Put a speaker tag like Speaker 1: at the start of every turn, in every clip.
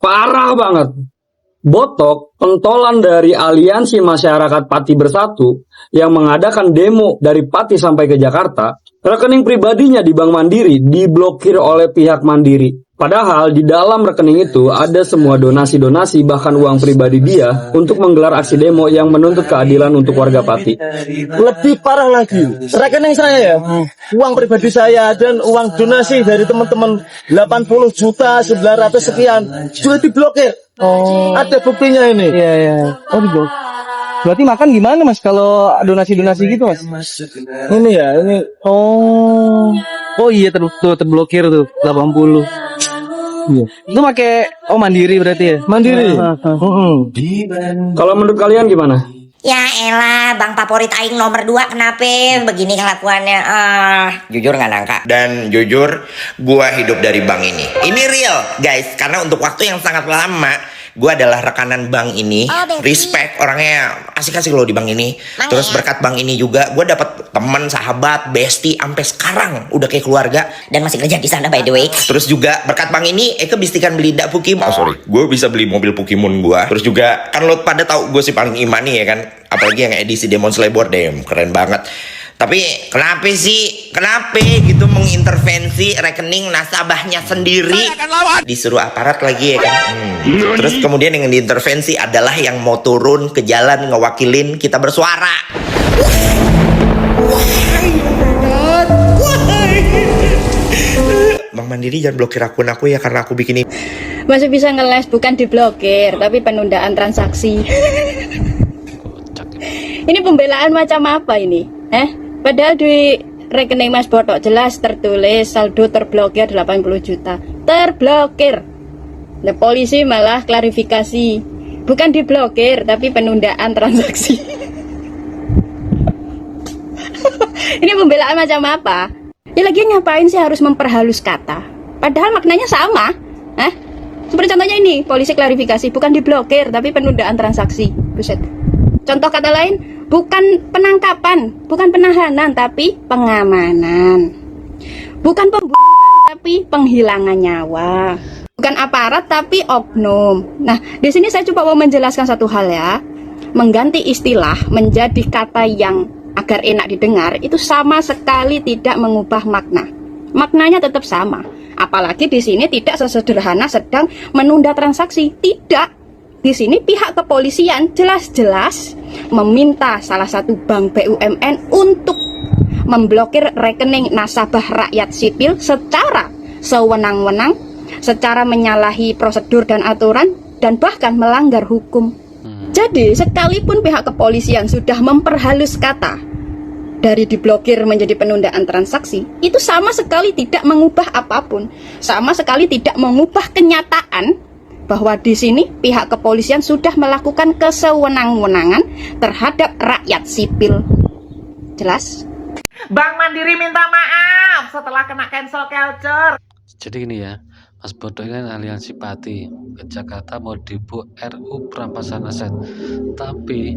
Speaker 1: Parah banget. Botok, pentolan dari Aliansi Masyarakat Pati Bersatu yang mengadakan demo dari Pati sampai ke Jakarta, rekening pribadinya di Bank Mandiri diblokir oleh pihak Mandiri. Padahal di dalam rekening itu ada semua donasi-donasi bahkan uang pribadi dia untuk menggelar aksi demo yang menuntut keadilan untuk warga Pati.
Speaker 2: Lebih parah lagi, rekening saya ya, uang pribadi saya dan uang donasi dari teman-teman 80 juta 900 sekian sudah diblokir. Oh, ada buktinya ini.
Speaker 3: Iya, iya. Oh, diblokir. Berarti makan gimana Mas kalau donasi-donasi gitu Mas?
Speaker 2: Ini ya, ini.
Speaker 3: Oh. Oh iya terblokir tuh 80. Iya. Itu pakai Mandiri berarti ya?
Speaker 2: Mandiri.
Speaker 1: Kalau menurut kalian gimana?
Speaker 4: Ya elah, bang favorit aing nomor 2 kenapa begini kelakuannya? Jujur nggak nangka.
Speaker 5: Dan jujur, gua hidup dari bank ini. Ini real, guys, karena untuk waktu yang sangat lama, gua adalah rekanan bank ini. Respect, orangnya asik-asik loh di bank ini. Terus berkat bank ini juga, gua dapat teman, sahabat, bestie, sampai sekarang udah kayak keluarga.
Speaker 4: Dan masih kerja di sana by the way.
Speaker 5: Terus juga berkat bank ini, Eke bistikan beli dak Pokemon. Gue bisa beli mobil Pokemon gua. Terus juga kan lo pada tahu gue sih paling imani ya kan. Apalagi yang edisi Demon Slayer deh, keren banget. Tapi kenapa gitu mengintervensi rekening nasabahnya sendiri? Disuruh aparat lagi ya kan. Terus kemudian yang diintervensi adalah yang mau turun ke jalan ngewakilin kita bersuara. Bang Mandiri jangan blokir akun aku ya karena aku bikin ini.
Speaker 6: Masih bisa ngeles, bukan diblokir, tapi penundaan transaksi. Ini pembelaan macam apa ini? Padahal di rekening Mas Botok jelas tertulis saldo terblokir 80 juta. Terblokir. Nah, polisi malah klarifikasi. Bukan diblokir, tapi penundaan transaksi. Ini pembelaan macam apa? Ya lagi ngapain sih harus memperhalus kata? Padahal maknanya sama. Seperti contohnya ini, polisi klarifikasi, bukan diblokir, tapi penundaan transaksi. Buset. Contoh kata lain, bukan penangkapan, bukan penahanan, tapi pengamanan. Bukan pembunuhan, tapi penghilangan nyawa. Bukan aparat, tapi oknum. Nah, di sini saya coba mau menjelaskan satu hal ya. Mengganti istilah menjadi kata yang agar enak didengar, itu sama sekali tidak mengubah makna. Maknanya tetap sama. Apalagi di sini tidak sesederhana sedang menunda transaksi. Tidak. Di sini pihak kepolisian jelas-jelas meminta salah satu bank BUMN untuk memblokir rekening nasabah rakyat sipil secara sewenang-wenang, secara menyalahi prosedur dan aturan, dan bahkan melanggar hukum. Jadi sekalipun pihak kepolisian sudah memperhalus kata dari diblokir menjadi penundaan transaksi, itu sama sekali tidak mengubah apapun, sama sekali tidak mengubah kenyataan bahwa di sini pihak kepolisian sudah melakukan kesewenang-wenangan terhadap rakyat sipil. Jelas?
Speaker 7: Bank Mandiri minta maaf setelah kena cancel culture.
Speaker 8: Jadi gini ya, Mas Bodoh ini kan aliansi Pati ke Jakarta mau demo RU perampasan aset, tapi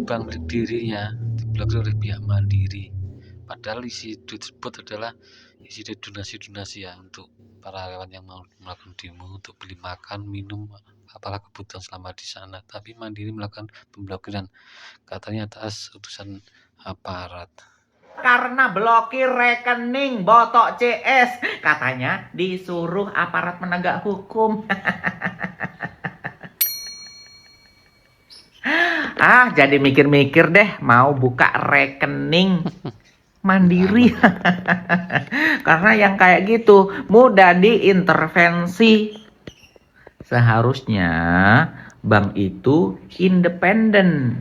Speaker 8: bank dirinya diblokir oleh pihak Mandiri. Padahal isi tersebut adalah isi donasi-donasi ya untuk para karyawan yang mau melakukan demo untuk beli makan, minum, apalah kebutuhan selama di sana. Tapi Mandiri melakukan pemblokiran, katanya atas utusan aparat.
Speaker 7: Karena blokir rekening Botok CS, katanya disuruh aparat penegak hukum. Jadi mikir-mikir deh mau buka rekening Mandiri. Karena yang kayak gitu mudah diintervensi. Seharusnya bank itu independen,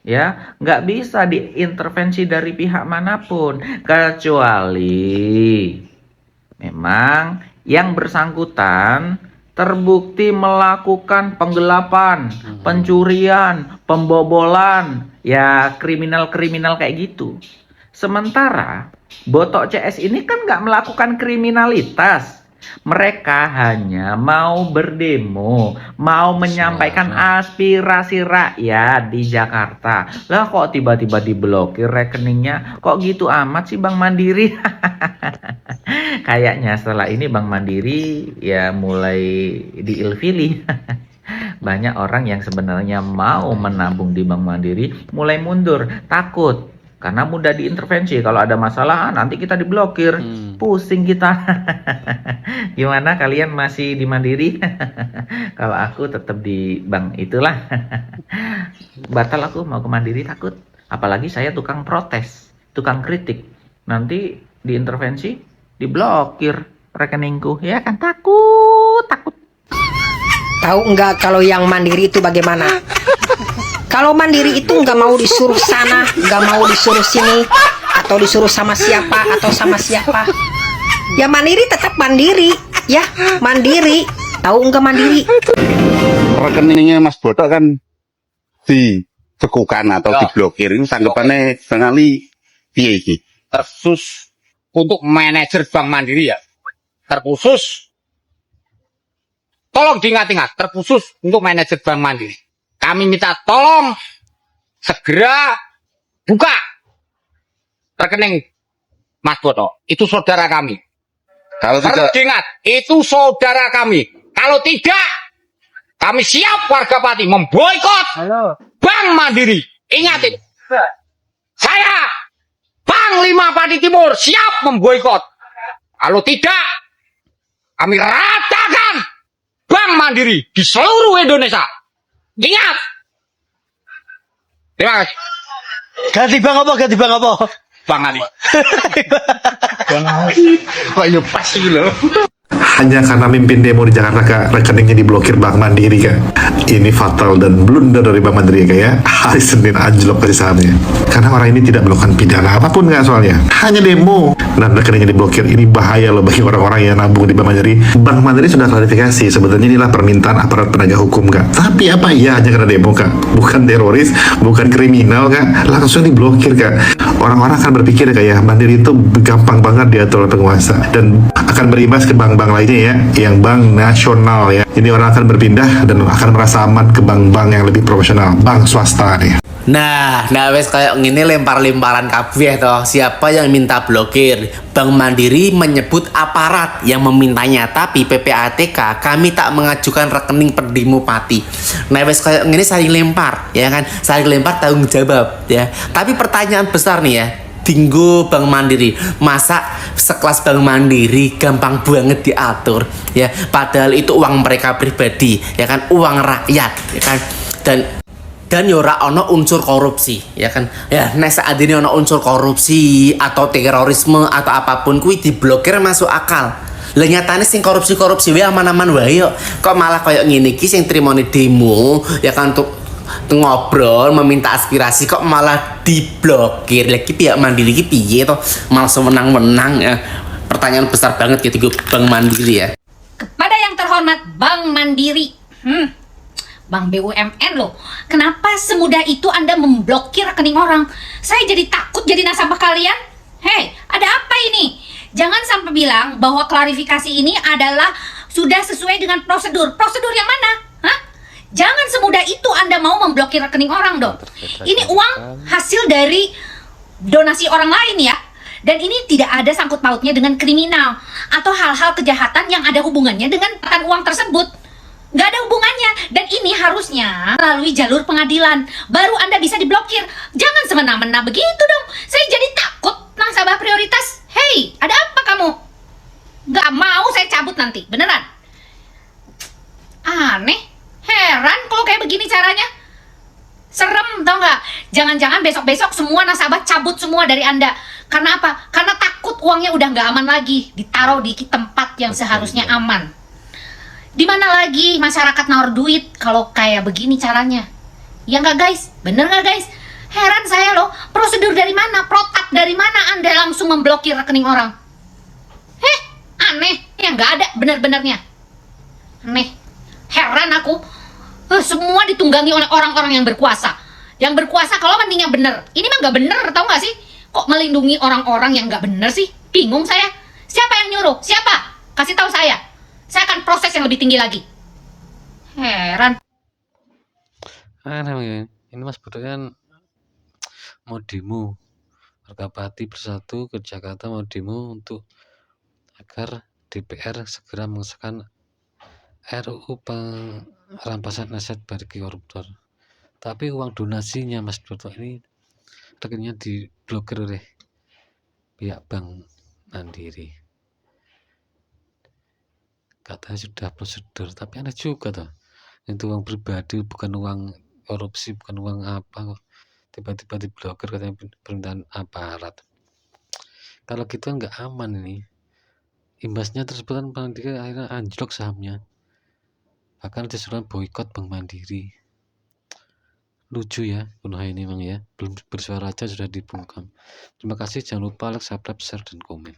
Speaker 7: ya, nggak bisa diintervensi dari pihak manapun kecuali memang yang bersangkutan terbukti melakukan penggelapan, pencurian, pembobolan, ya kriminal-kriminal kayak gitu. Sementara Botok CS ini kan nggak melakukan kriminalitas. Mereka hanya mau berdemo, mau menyampaikan aspirasi rakyat di Jakarta. Lah kok tiba-tiba diblokir rekeningnya? Kok gitu amat sih Bank Mandiri? Kayaknya setelah ini Bank Mandiri ya mulai diilfili. Banyak orang yang sebenarnya mau menabung di Bank Mandiri mulai mundur, takut. Karena mudah diintervensi. Kalau ada masalah, nanti kita diblokir. Pusing kita. Gimana kalian masih di Mandiri? Kalau aku tetap di bank itulah. Batal aku mau ke Mandiri takut. Apalagi saya tukang protes, tukang kritik. Nanti diintervensi, diblokir rekeningku. Ya kan takut.
Speaker 9: Tahu enggak kalau yang mandiri itu bagaimana? Kalau mandiri itu nggak mau disuruh sana, nggak mau disuruh sini, atau disuruh sama siapa atau sama siapa. Ya mandiri tetap mandiri, ya mandiri. Tahu enggak mandiri?
Speaker 10: Rekeningnya Mas Botok kan dibekukan atau diblokir. Ini tanggapannya Bang Ali piye iki?
Speaker 11: Terkhusus untuk manajer Bank Mandiri ya. Terkhusus. Tolong diingat-ingat, terkhusus untuk manajer Bank Mandiri. Kami minta tolong segera buka rekening Mas Boto. Itu saudara kami.
Speaker 10: Kalau
Speaker 11: Harus diingat, itu saudara kami. Kalau tidak, kami siap warga Pati memboikot Bank Mandiri. Ingat itu. Saya, Panglima Pati Timur, siap memboikot. Kalau tidak, kami ratakan Bank Mandiri di seluruh Indonesia. Ingat. Terima kasih.
Speaker 2: Ganti bang apa?
Speaker 11: Bang Ali.
Speaker 10: kok ini pas gitu loh. Hanya karena mimpin demo di Jakarta Kak, rekeningnya diblokir Bank Mandiri Kak. Ini fatal dan blunder dari Bank Mandiri Kak ya. Hari Senin anjlok kasih sahamnya. Karena orang ini tidak melakukan pidana apapun Kak soalnya. Hanya demo dan rekeningnya diblokir. Ini bahaya loh bagi orang-orang yang nabung di Bank Mandiri. Bank Mandiri sudah klarifikasi sebenarnya inilah permintaan aparat penegak hukum Kak. Tapi apa ya hanya karena demo Kak. Bukan teroris, bukan kriminal Kak. Langsung diblokir Kak. Orang-orang akan berpikir Kak ya, Mandiri itu gampang banget diatur oleh penguasa dan akan berimbas ke bank-bank lainnya ya, yang bank nasional ya. Ini orang akan berpindah dan akan merasa aman ke bank-bank yang lebih profesional, bank swasta nih.
Speaker 12: Nah wes kayak gini lempar-lemparan kabeh toh. Siapa yang minta blokir? Bank Mandiri menyebut aparat yang memintanya, tapi PPATK kami tak mengajukan rekening pendemo Pati. Nah wes kayak gini saling lempar, ya kan? Saling lempar tanggung jawab ya. Tapi pertanyaan besar nih ya. Dinggo Bank Mandiri, masa sekelas Bank Mandiri gampang banget diatur ya, padahal itu uang mereka pribadi ya kan, uang rakyat ya kan, dan yora ono unsur korupsi ya kan ya. Nah saat ini ono unsur korupsi atau terorisme atau apapun kuwi diblokir masuk akal. Lah nyatane sing korupsi wae aman-aman wae kok malah kayak ngene iki sing trimone demo ya kan untuk ngobrol meminta aspirasi kok malah diblokir. Lagi pihak Mandiri iki piye toh malah semenang-menang ya. Pertanyaan besar banget gitu Bank Mandiri ya.
Speaker 13: Kepada yang terhormat Bank Mandiri, Bank BUMN loh, kenapa semudah itu Anda memblokir rekening orang? Saya jadi takut jadi nasabah kalian. Hei, ada apa ini? Jangan sampai bilang bahwa klarifikasi ini adalah sudah sesuai dengan prosedur. Prosedur yang mana? Hah? Jangan semudah itu Anda mau memblokir rekening orang dong. Ini uang hasil dari donasi orang lain ya. Dan ini tidak ada sangkut pautnya dengan kriminal atau hal-hal kejahatan yang ada hubungannya dengan uang tersebut. Nggak ada hubungannya. Dan ini harusnya melalui jalur pengadilan. Baru Anda bisa diblokir. Jangan semena-mena begitu dong. Saya jadi takut nasabah prioritas. Hei, ada apa kamu? Nggak mau saya cabut nanti. Beneran. Aneh. Heran kalau kayak begini caranya. Serem tau nggak? Jangan-jangan besok-besok semua nasabah cabut semua dari Anda. Karena apa? Karena takut uangnya udah nggak aman lagi. Ditaruh di tempat yang seharusnya aman. Di mana lagi masyarakat naruh duit kalau kayak begini caranya? Ya nggak guys? Bener nggak guys? Heran saya loh. Prosedur dari mana? Protap dari mana Anda langsung memblokir rekening orang? Aneh. Ya nggak ada bener-benernya. Aneh. Heran aku. Semua ditunggangi oleh orang-orang yang berkuasa. Yang berkuasa kalau mendingnya bener. Ini mah nggak bener, tau nggak sih? Kok melindungi orang-orang yang nggak bener sih? Bingung saya. Siapa yang nyuruh? Siapa? Kasih tahu saya. Saya akan proses yang lebih tinggi lagi. Heran.
Speaker 8: Ini Mas Bodo kan mau demo. Warga Pati Bersatu ke Jakarta mau demo untuk agar DPR segera mengesahkan RUU perampasan aset bagi koruptor. Tapi uang donasinya Mas Broto ini rekeningnya diblokir oleh pihak Bank Mandiri. Katanya sudah prosedur, tapi aneh juga toh. Itu uang pribadi, bukan uang korupsi, bukan uang apa kok. Tiba-tiba diblokir katanya permintaan aparat. Kalau gitu nggak aman ini. Imbasnya tersebut kan Bank Mandiri akhirnya anjlok sahamnya. Bahkan disuruh boykot Bank Mandiri. Lucu ya Kuno ini memang ya. Belum bersuara aja sudah dibungkam. Terima kasih, jangan lupa like, subscribe, share, dan komen.